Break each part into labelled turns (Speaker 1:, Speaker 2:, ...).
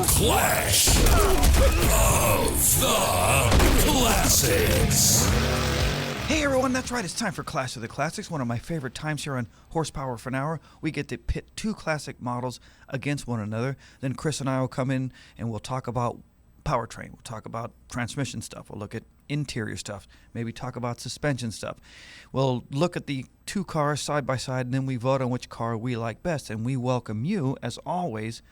Speaker 1: Clash of the Classics.
Speaker 2: Hey everyone, that's right, it's time for Clash of the Classics, one of my favorite times here on Horsepower for an Hour. We get to pit two classic models against one another. Then Chris and I will come in and we'll talk about powertrain. We'll talk about transmission stuff. We'll look at interior stuff. Maybe talk about suspension stuff. We'll look at the two cars side by side, and then we vote on which car we like best. And we welcome you, as always,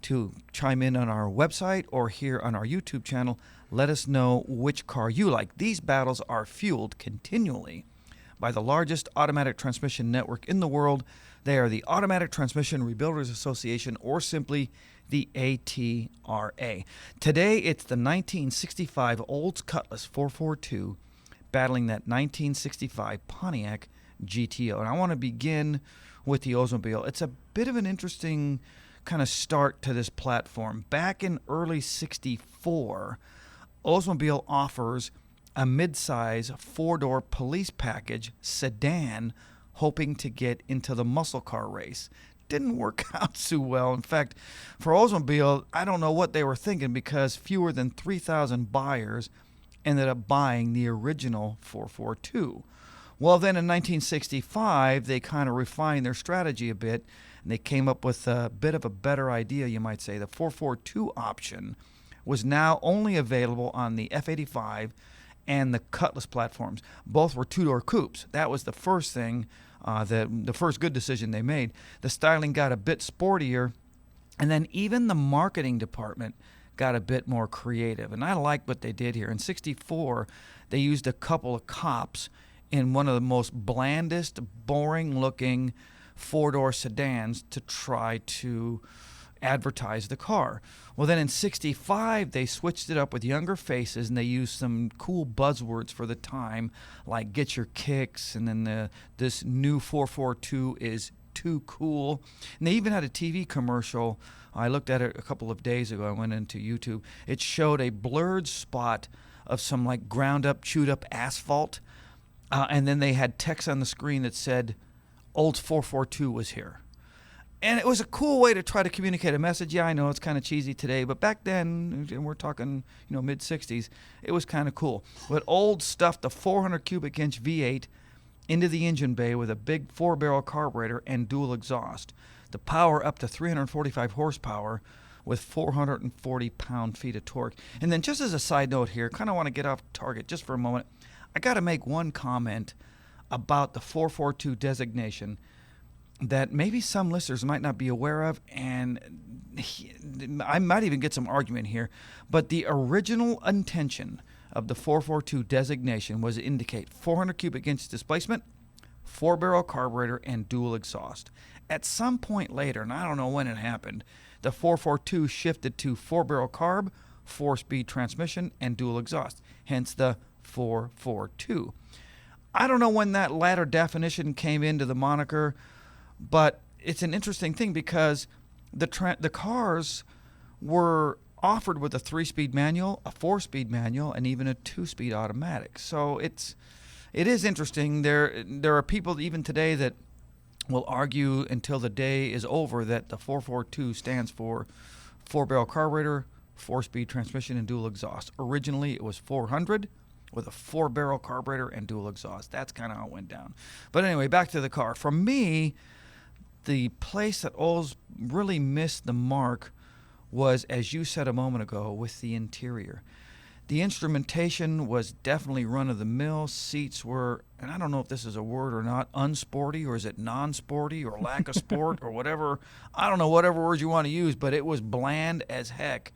Speaker 2: to chime in on our website or here on our YouTube channel. Let us know which car you like. These battles are fueled continually by the largest automatic transmission network in the world. They are the Automatic Transmission Rebuilders Association, or simply the ATRA. Today, it's the 1965 Olds Cutlass 442 battling that 1965 Pontiac GTO. And I want to begin with the Oldsmobile. It's a bit of an interesting kind of start to this platform. Back in early 64, Oldsmobile offers a mid-size four-door police package sedan, hoping to get into the muscle car race. Didn't work out too well. In fact, for Oldsmobile, I don't know what they were thinking, because fewer than 3,000 buyers ended up buying the original 442. Well, then in 1965, they kind of refined their strategy a bit, and they came up with a bit of a better idea, you might say. The 442 option was now only available on the F85 and the Cutlass platforms. Both were two-door coupes. That was the first thing, the first good decision they made. The styling got a bit sportier, and then even the marketing department got a bit more creative. And I like what they did here. In 64, they used a couple of cops in one of the most blandest, boring-looking four-door sedans to try to advertise the car. Well, then in 65, they switched it up with younger faces, and they used some cool buzzwords for the time, like "get your kicks," and then this new 442 is too cool. And they even had a TV commercial. I looked at it a couple of days ago. I went into YouTube. It showed a blurred spot of some like ground up, chewed up asphalt, and then they had text on the screen that said Olds 442 was here. And it was a cool way to try to communicate a message. Yeah, I know it's kind of cheesy today, but back then, and we're talking, mid-60s, it was kind of cool. But Olds stuffed the 400 cubic inch V8 into the engine bay with a big 4-barrel carburetor and dual exhaust. The power up to 345 horsepower with 440 pound-feet of torque. And then just as a side note here, kind of want to get off target just for a moment. I got to make one comment about the 442 designation that maybe some listeners might not be aware of, and I might even get some argument here, but the original intention of the 442 designation was to indicate 400 cubic inch displacement, 4-barrel carburetor, and dual exhaust. At some point later, and I don't know when it happened, the 442 shifted to 4-barrel carb, 4-speed transmission, and dual exhaust, hence the 442. I don't know when that latter definition came into the moniker, but it's an interesting thing because the cars were offered with a 3-speed manual, a 4-speed manual, and even a 2-speed automatic. So it is interesting. There are people even today that will argue until the day is over that the 442 stands for 4-barrel carburetor, 4-speed transmission, and dual exhaust. Originally, it was 400 with a 4-barrel carburetor and dual exhaust. That's kind of how it went down. But anyway, back to the car. For me, the place that Olds really missed the mark was, as you said a moment ago, with the interior. The instrumentation was definitely run-of-the-mill. Seats were, and I don't know if this is a word or not, unsporty, or is it non-sporty, or lack of sport, or whatever. I don't know, whatever word you want to use, but it was bland as heck.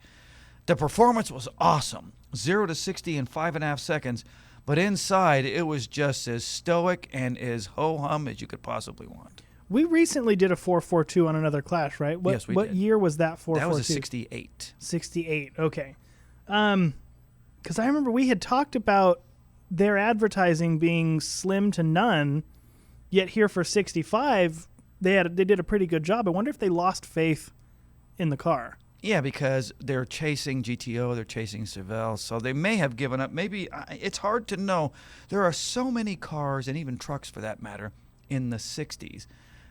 Speaker 2: The performance was awesome. 0 to 60 in 5.5 seconds. But inside, it was just as stoic and as ho-hum as you could possibly want.
Speaker 3: We recently did a 442 on another Clash, right?
Speaker 2: Yes, we did.
Speaker 3: What year was that 442?
Speaker 2: That was a 68.
Speaker 3: 68, okay. Because I remember we had talked about their advertising being slim to none, yet here for 65, they did a pretty good job. I wonder if they lost faith in the car.
Speaker 2: Yeah, because they're chasing GTO, they're chasing Chevelle, so they may have given up. Maybe it's hard to know. There are so many cars, and even trucks for that matter, in the 60s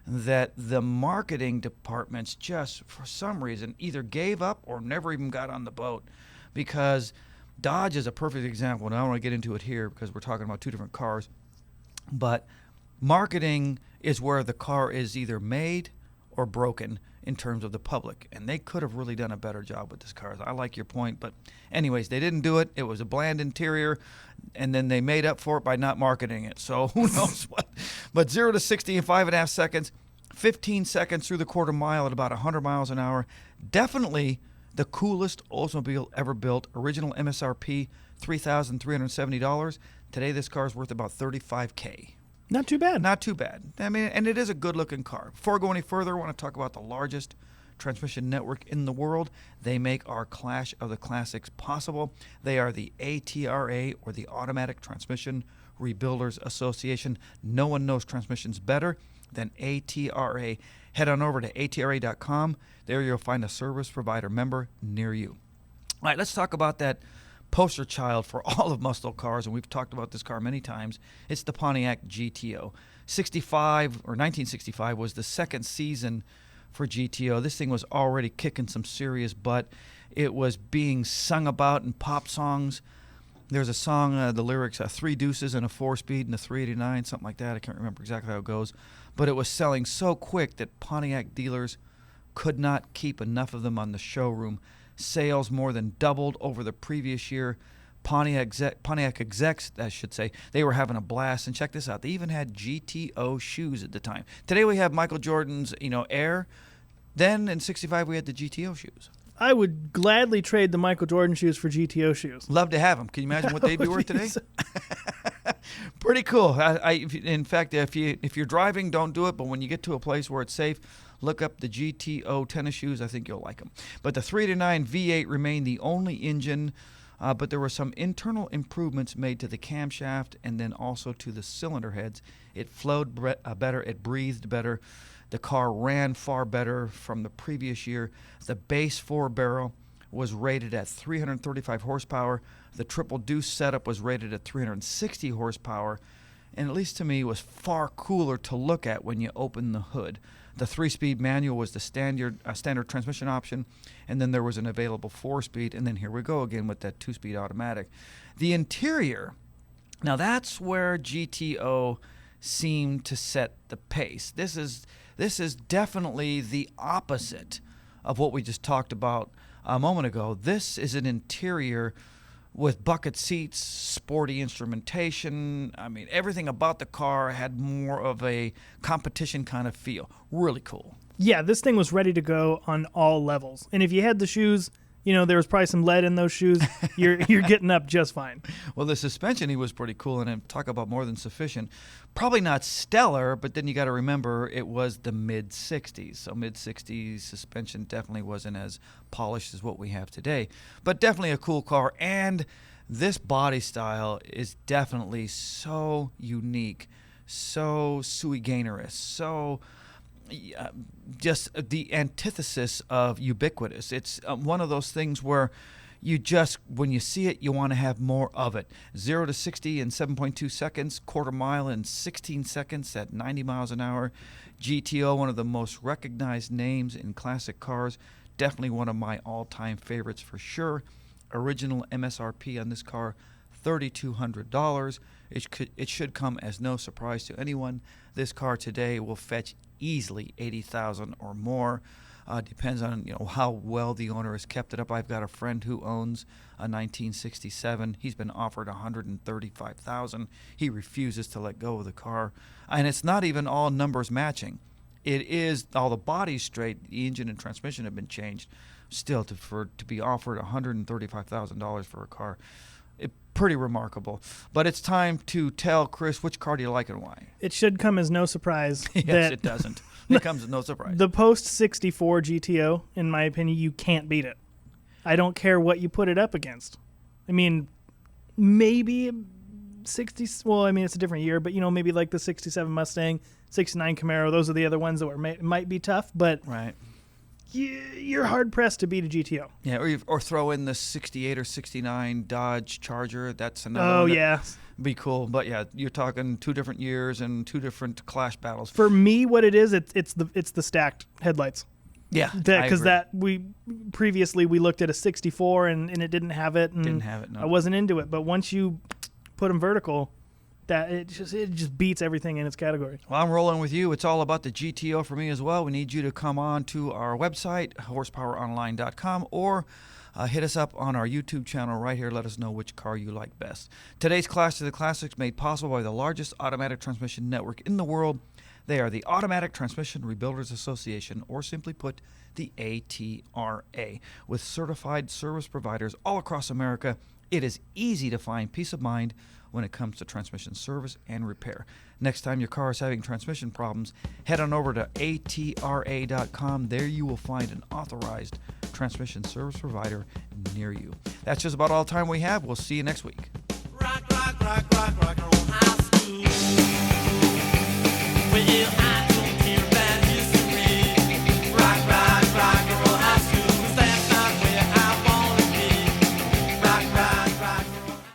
Speaker 2: that the marketing departments just, for some reason, either gave up or never even got on the boat, because Dodge is a perfect example, and I don't want to get into it here because we're talking about two different cars, but marketing is where the car is either made or broken in terms of the public, and they could have really done a better job with this car. I like your point, but anyways, they didn't do it. It was a bland interior, and then they made up for it by not marketing it, so who knows what. But 0 to 60 in 5.5 seconds, 15 seconds through the quarter mile at about 100 miles an hour. Definitely the coolest Oldsmobile ever built. Original MSRP $3,370. Today this car is worth about $35K.
Speaker 3: Not too bad.
Speaker 2: Not too bad. I mean, and it is a good-looking car. Before I go any further, I want to talk about the largest transmission network in the world. They make our Clash of the Classics possible. They are the ATRA, or the Automatic Transmission Rebuilders Association. No one knows transmissions better than ATRA. Head on over to atra.com. There you'll find a service provider member near you. All right, let's talk about that poster child for all of muscle cars, and we've talked about this car many times. It's the Pontiac GTO. 1965 was the second season for GTO. This thing was already kicking some serious butt. It was being sung about in pop songs. There's a song, the lyrics, 3 deuces and a 4-speed and a 389, something like that. I can't remember exactly how it goes. But it was selling so quick that Pontiac dealers could not keep enough of them on the showroom. Sales more than doubled over the previous year. Pontiac execs, I should say, they were having a blast. And check this out. They even had GTO shoes at the time. Today we have Michael Jordan's, Air. Then in 65 we had the GTO shoes.
Speaker 3: I would gladly trade the Michael Jordan shoes for GTO shoes.
Speaker 2: Love to have them. Can you imagine what they'd be worth today? Pretty cool. In fact, if you're driving, don't do it. But when you get to a place where it's safe, look up the GTO tennis shoes. I think you'll like them. But the 389 V8 remained the only engine, but there were some internal improvements made to the camshaft and then also to the cylinder heads. It flowed better. It breathed better. The car ran far better from the previous year. The base 4-barrel was rated at 335 horsepower. The triple deuce setup was rated at 360 horsepower, and at least to me was far cooler to look at when you open the hood. The 3-speed manual was the standard transmission option, and then there was an available 4-speed, and then here we go again with that 2-speed automatic. The interior, now that's where GTO seemed to set the pace. This is definitely the opposite of what we just talked about a moment ago. This is an interior with bucket seats, sporty instrumentation. I mean, everything about the car had more of a competition kind of feel. Really cool.
Speaker 3: Yeah, this thing was ready to go on all levels. And if you had the shoes, there was probably some lead in those shoes, you're getting up just fine.
Speaker 2: Well, the suspension, he was pretty cool, and talk about more than sufficient. Probably not stellar, but then you got to remember it was the mid-'60s. So mid-'60s suspension definitely wasn't as polished as what we have today. But definitely a cool car, and this body style is definitely so unique, so sui generis, so just the antithesis of ubiquitous. It's one of those things where you just, when you see it, you want to have more of it. 0 to 60 in 7.2 seconds, quarter mile in 16 seconds at 90 miles an hour. GTO, one of the most recognized names in classic cars. Definitely one of my all-time favorites for sure. Original MSRP on this car, $3,200. It should come as no surprise to anyone. This car today will fetch easily $80,000 or more. Depends on how well the owner has kept it up. I've got a friend who owns a 1967. He's been offered $135,000. He refuses to let go of the car, and it's not even all numbers matching. It is all the body's straight. The engine and transmission have been changed. Still, to be offered $135,000 for a car, pretty remarkable. But it's time to tell Chris, which car do you like and why?
Speaker 3: It should come as no surprise.
Speaker 2: Yes, it doesn't. It comes as no surprise.
Speaker 3: The post-64 GTO, in my opinion, you can't beat it. I don't care what you put it up against. I mean, maybe 60. Well, I mean, it's a different year, but maybe like the 67 Mustang, 69 Camaro. Those are the other ones that might be tough. But
Speaker 2: right.
Speaker 3: you're hard pressed to beat a GTO.
Speaker 2: Yeah, or throw in the 68 or 69 Dodge Charger. That's another
Speaker 3: Oh
Speaker 2: one that
Speaker 3: yeah.
Speaker 2: be cool. But yeah, you're talking 2 different years and 2 different clash battles.
Speaker 3: For me, what it is, it's the stacked headlights.
Speaker 2: Yeah,
Speaker 3: Because we previously we looked at a 64 and it didn't have it. And
Speaker 2: Didn't have it, no.
Speaker 3: I wasn't into it. But once you put them vertical, that it just beats everything in its category.
Speaker 2: Well, I'm rolling with you. It's all about the GTO for me as well. We need you to come on to our website, horsepoweronline.com, or hit us up on our YouTube channel right here. Let us know which car you like best. Today's Clash of the Classics made possible by the largest automatic transmission network in the world. They are the Automatic Transmission Rebuilders Association, or simply put, the ATRA. With certified service providers all across America, it is easy to find peace of mind when it comes to transmission service and repair. Next time your car is having transmission problems, head on over to atra.com. There you will find an authorized transmission service provider near you. That's just about all the time we have. We'll see you next week.
Speaker 4: Rock, rock, rock, rock, rock, roll high school. Well,